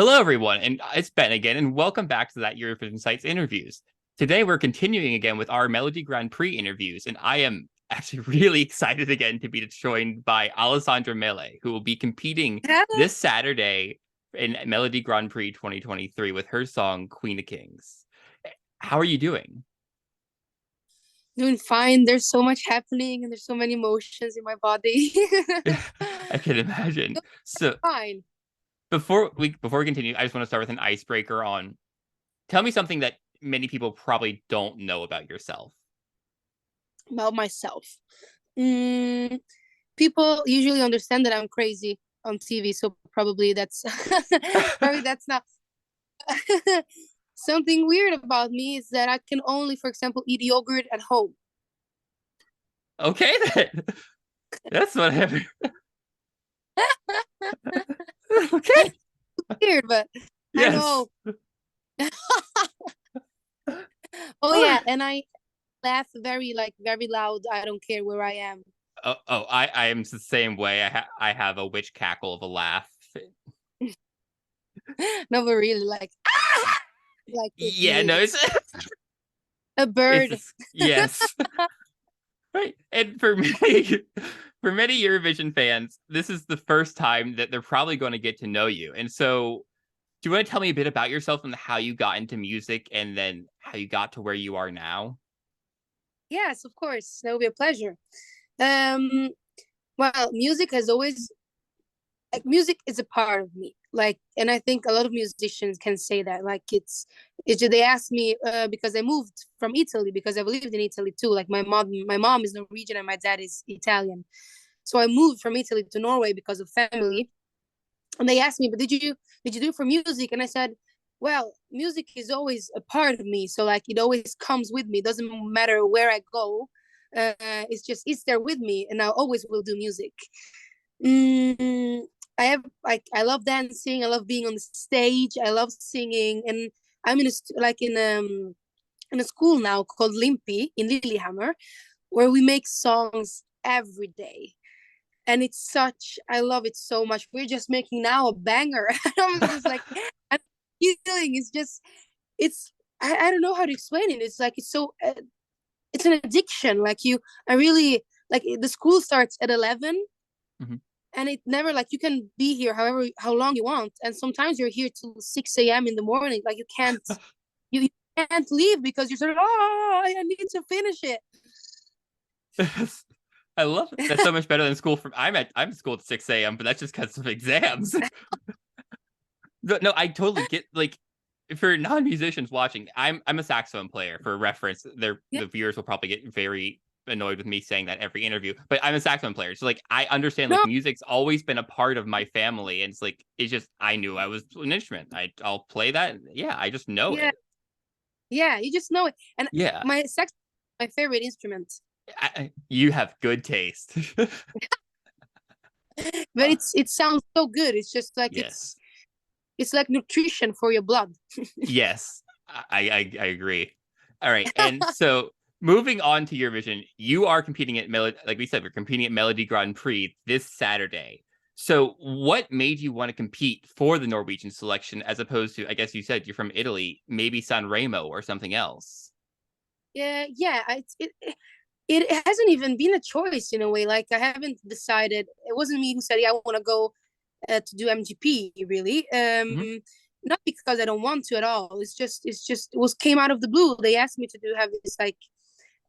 Hello, everyone, and it's Ben again, and welcome back to that Eurovision Sites interviews. Today, we're continuing again with our Melodi Grand Prix interviews, and I am actually really excited again to be joined by Alessandra Mele, who will be competing Hello. this Saturday in Melodi Grand Prix 2023 with her song Queen of Kings. How are you doing? Doing fine. There's so much happening and there's so many emotions in my body. I can imagine. So Fine. before we continue, I just want to start with an icebreaker on tell me something that many people probably don't know about yourself. About myself. Mm, People usually understand that I'm crazy on TV, so probably that's probably that's not something weird about me is that I can only, for example, eat yogurt at home. Okay, then. That's what happened. Okay. Weird, but I Yes. know. Oh Oh, yeah, and I laugh very loud. I don't care where I am. I am the same way. I have a witch cackle of a laugh. No, but really like it Yeah, no, really a it's bird. just, yes. Right. And for me, for many Eurovision fans, this is the first time that they're probably going to get to know you. And so, do you want to tell me a bit about yourself and how you got into music and then how you got to where you are now? Yes, of course. That would be a pleasure. Um, well, music has always like music is a part of me. Like, and I think a lot of musicians can say that. Like, they asked me because I moved from Italy because I've lived in Italy too. Like, my mom is Norwegian and my dad is Italian. So I moved from Italy to Norway because of family. And they asked me, but did you do it for music? And I said, well, music is always a part of me. So like, it always comes with me. It doesn't matter where I go. It's there with me, and I always will do music. Mm, I love dancing. I love being on the stage. I love singing, and I'm in a school now called Limpy in Lillehammer, where we make songs every day. And it's such, I love it so much. We're just making now a banger. I'm just like, I'm feeling it's just, I don't know how to explain it. It's like, it's an addiction. Like I really, like the school starts at 11, Mhm. and it never, like, you can be here how long you want. And sometimes you're here till 6 a.m. in the morning. Like you can't leave because you're sort of, oh, I need to finish it. I love it. That's so much better than school. I'm at school at 6 a.m., but that's just because of exams. No, I totally get like for non-musicians watching, I'm a saxophone player for reference. Yeah. The viewers will probably get very annoyed with me saying that every interview, but I'm a saxophone player. So like I understand like No, music's always been a part of my family. And it's just I knew I was an instrument. I'll play that. Yeah, I just know yeah, it. yeah, you just know it. And Yeah. my sax, my favorite instrument. You have good taste. But it sounds so good. It's just like Yes. it's like nutrition for your blood. Yes, I agree. All right, and so moving on to Eurovision, you are competing at like we said, we're competing at Melodi Grand Prix this Saturday. So, what made you want to compete for the Norwegian selection as opposed to, I guess you said you're from Italy, maybe San Remo or something else? Yeah, yeah. It hasn't even been a choice in a way. Like I haven't decided. It wasn't me who said, "Yeah, I want to go to do MGP." Really, Hmm. not because I don't want to at all. It was came out of the blue. They asked me to have this like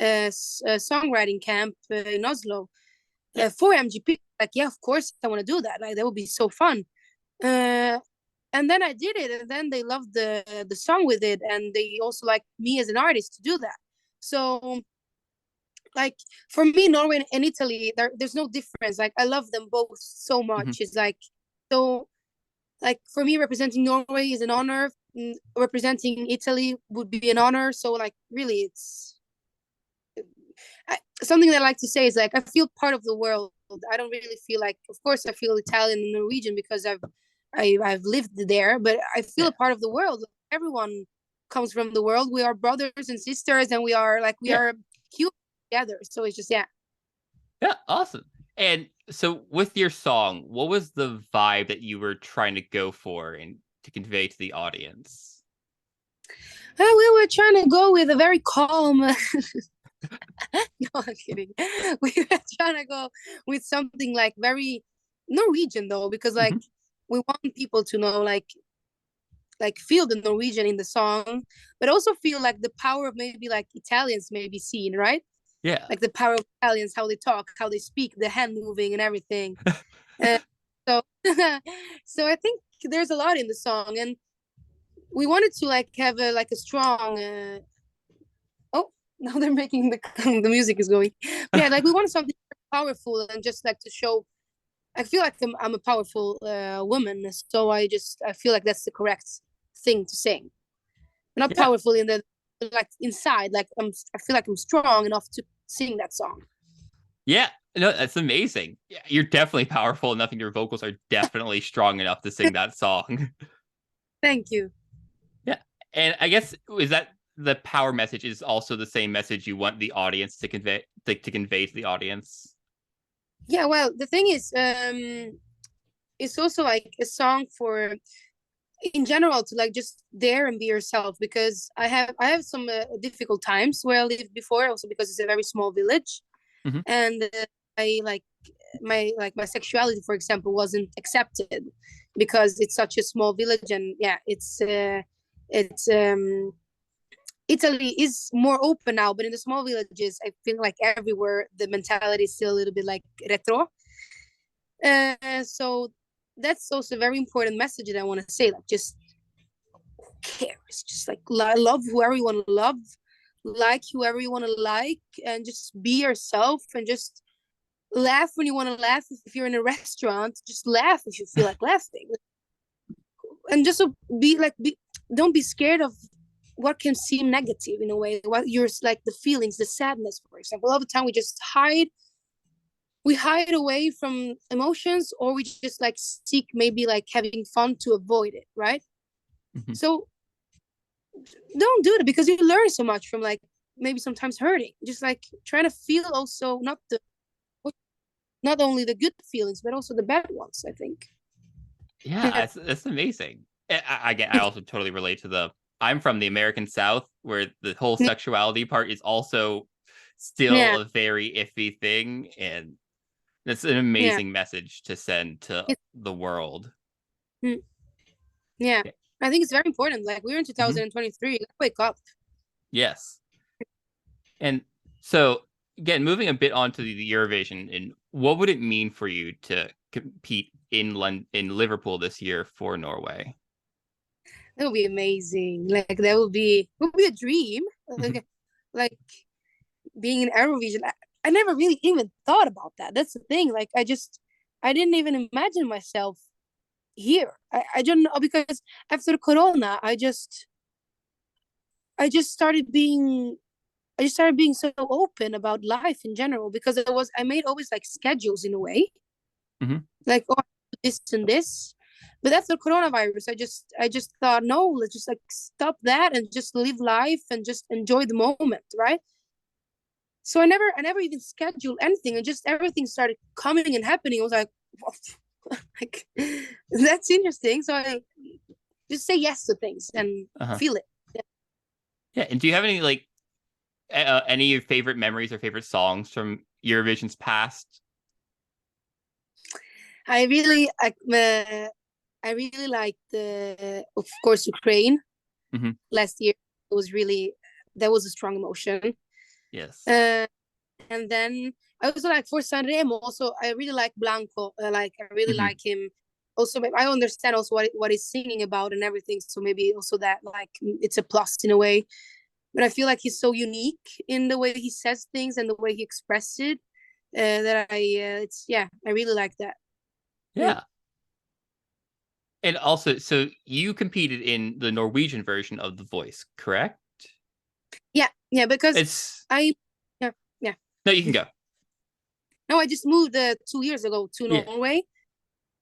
songwriting camp in Oslo Yeah. for MGP. Like, yeah, of course I want to do that. Like that would be so fun. Uh, and then I did it, and then they loved the song with it, and they also like me as an artist to do that. So like for me, Norway and Italy, there's no difference. Like I love them both so Hmm. much. It's like so like for me, representing Norway is an honor. Representing Italy would be an honor. So like really, something that I like to say is like I feel part of the world. I don't really feel like, of course, I feel Italian and Norwegian because I've lived there, but I feel Yeah. a part of the world. Everyone comes from the world. We are brothers and sisters, and we Yeah. are human together. So it's just, yeah. Yeah. Awesome. And so, with your song, what was the vibe that you were trying to go for? And to convey to the audience? We were trying to go with a very calm. No, I'm kidding. We were trying to go with something like very Norwegian though, because like Mhm. we want people to know like feel the Norwegian in the song, but also feel like the power of maybe like Italians maybe seen, right? Yeah. Like the power of Italians, how they talk, how they speak, the hand moving and everything. Uh, so so I think there's a lot in the song, and we wanted to like have a like a strong oh, now they're making the music is going. But yeah, like we wanted something powerful and just like to show. I feel like I'm a powerful woman, so I feel like that's the correct thing to sing. Not Yeah. powerful in the like inside, like I feel like I'm strong enough to sing that song. Yeah. No, that's amazing. Yeah, you're definitely powerful enough, and your vocals are definitely strong enough to sing that song. Thank you. Yeah. And I guess is that the power message is also the same message you want the audience to convey to convey to the audience. Yeah, well, the thing is, it's also like a song for in general to like just dare and be yourself, because I have some difficult times where I lived before, also because it's a very small village, Mhm. and I my sexuality, for example, wasn't accepted because it's such a small village, and yeah, it's Italy is more open now, but in the small villages, I feel like everywhere the mentality is still a little bit like retro. So that's also a very important message that I want to say. Like, just who cares? Just like love whoever you want to love, like whoever you want to like, and just be yourself and just laugh when you want to laugh. If you're in a restaurant, just laugh if you feel like laughing, and just be like, don't be scared of what can seem negative in a way. What you're like the feelings, the sadness, for example. All the time we hide away from emotions, or we just like seek maybe like having fun to avoid it, right? Mhm. So don't do it, because you learn so much from like maybe sometimes hurting. Just like trying to feel also not only the good feelings but also the bad ones, I think. Yeah, Yeah. that's amazing. I also totally relate to the. I'm from the American South, where the whole sexuality part is also still Yeah. a very iffy thing, and that's an Yeah. amazing message to send to It's, the world. yeah. Yeah. I think it's very important. Like we're in Mhm. 2023. Let's wake up. Yes. And so, again, moving a bit onto the Eurovision, and what would it mean for you to compete in Liverpool this year for Norway? That would be amazing. Like that would be a dream. Mhm. Like being in Eurovision. I never really even thought about that. That's the thing. Like I didn't even imagine myself here. I don't know, because after Corona, I just started being I just started being so open about life in general, because I made always like schedules in a way, Mhm. like, oh, this and this. But after coronavirus, I just thought, no, let's just like stop that and just live life and just enjoy the moment, right? So I never even scheduled anything, and just everything started coming and happening. I was like, like that's interesting. So I just say yes to things and Uh-huh. feel it. Yeah. Yeah. And do you have any any of your favorite memories or favorite songs from Eurovision's past? I really like I really like the of course Ukraine Hmm. last year. It was really that was a strong emotion. Yes. Uh, and then I also like for Sanremo. Also, I really like Blanco. Like I really Hmm. like him. Also, I understand also what he's singing about and everything. So maybe also that like it's a plus in a way. But I feel like he's so unique in the way he says things and the way he expresses it, that it's yeah, I really like that. Mm. Yeah. And also, so you competed in the Norwegian version of The Voice, correct? Yeah, yeah, because It's I yeah, yeah. no, you can go. No, I just moved 2 years ago to Yeah. Norway,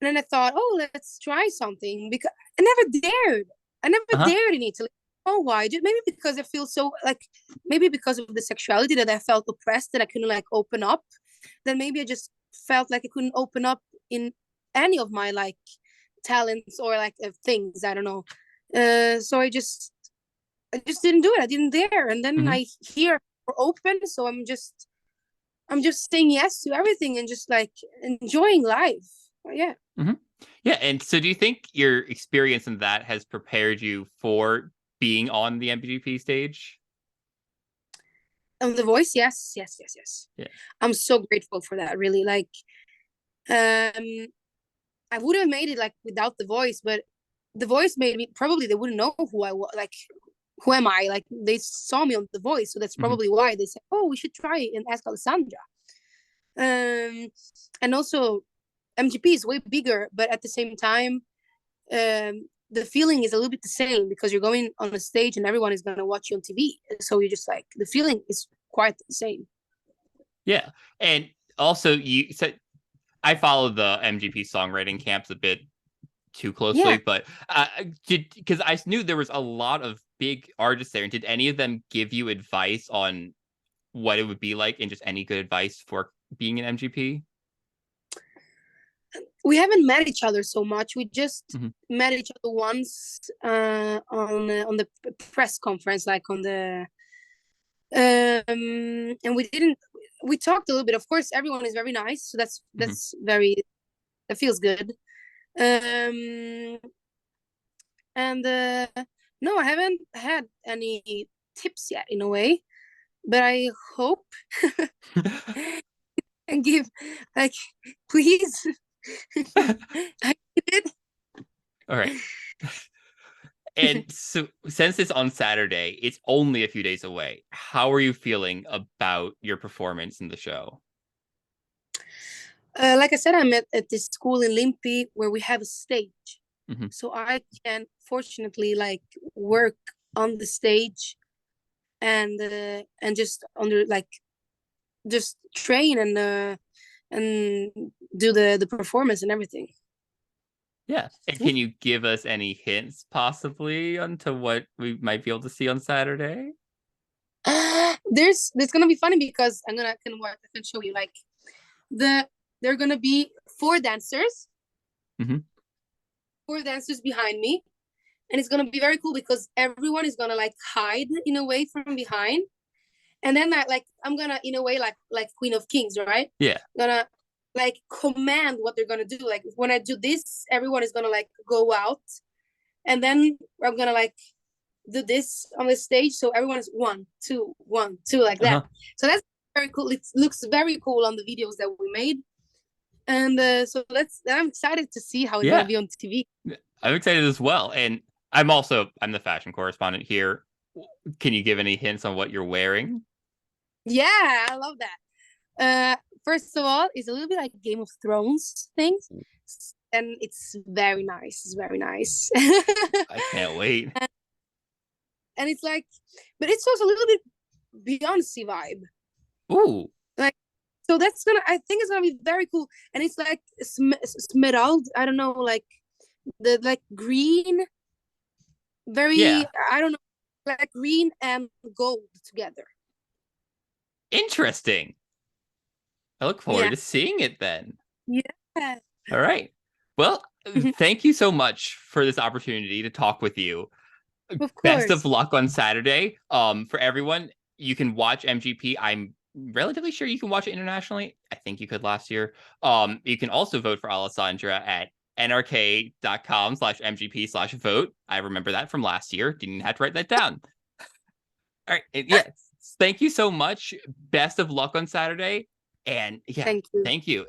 and then I thought, oh, let's try something, because I never dared. I never Uh-huh. dared in Italy. Oh, why? Just maybe because I feel so like maybe because of the sexuality that I felt oppressed that I couldn't like open up. Then maybe I just felt like I couldn't open up in any of my like talents or like things. I don't know. So I just didn't do it. I didn't dare. And then Hmm. I hear we're open, so I'm just saying yes to everything and just like enjoying life. Yeah. Hmm. Yeah. And so do you think your experience in that has prepared you for being on the MGP stage? The Voice, yes, yes, yes, yes. Yeah. I'm so grateful for that. Really, like, um, I would have made it like without The Voice, but The Voice made me. Probably they wouldn't know who I was. Like, who am I? Like, they saw me on The Voice, so that's Hmm. probably why they said, "Oh, we should try it and ask Alessandra." Um, and also MGP is way bigger, but at the same time, the feeling is a little bit the same because you're going on a stage and everyone is gonna watch you on TV. So you're just like the feeling is quite the same. Yeah. And also, you said I follow the MGP songwriting camps a bit too Yeah. closely, but did because I knew there was a lot of big artists there. And did any of them give you advice on what it would be like, and just any good advice for being an MGP? We haven't met each other so much. We just Hmm. met each other once on the press conference, like on the and we didn't. We talked a little bit. Of course, everyone is very nice, so Hmm. that's very that feels good. Um, and no, I haven't had any tips yet in a way, but I hope and give like please. I did. All right. And so, since it's on Saturday, it's only a few days away. How are you feeling about your performance in the show? Like I said, I'm at this school in Limpi where we have a stage, Hmm. so I can fortunately like work on the stage and just under like just train and do the performance and everything. Yeah. And can you give us any hints, possibly, onto what we might be able to see on Saturday? There's gonna be funny because I can show you like the there are gonna be Hmm. four dancers behind me, and it's gonna be very cool because everyone is gonna like hide in a way from behind, and then I'm gonna in a way like Queen of Kings, right? Yeah. Gonna like command what they're gonna do. Like when I do this, everyone is gonna like go out, and then I'm gonna like do this on the stage, so everyone is 1, 2, 1, 2 like that. Uh-huh. So that's very cool. It looks very cool on the videos that we made, and so I'm excited to see how it's gonna Yeah. be on TV. I'm excited as well. And I'm the fashion correspondent here. Can you give any hints on what you're wearing? Yeah, I love that. First of all, it's a little bit like Game of Thrones things, and it's very nice. It's very nice. I can't wait. And it's like, but it's also a little bit Beyonce vibe. Ooh. Like, so I think it's gonna be very cool. And it's like smerald. I don't know, like the like green, very, Yeah. I don't know, like green and gold together. Interesting. I look forward Yeah. to seeing it then. Yeah. All right. Well, thank you so much for this opportunity to talk with you. Of Best of course. luck on Saturday. For everyone, you can watch MGP. I'm relatively sure you can watch it internationally. I think you could last year. You can also vote for Alessandra at nrk.com/mgp/vote. I remember that from last year. Didn't have to write that down. All right. And yes. Thank you so much. Best of luck on Saturday. And yeah, Thank you. thank you.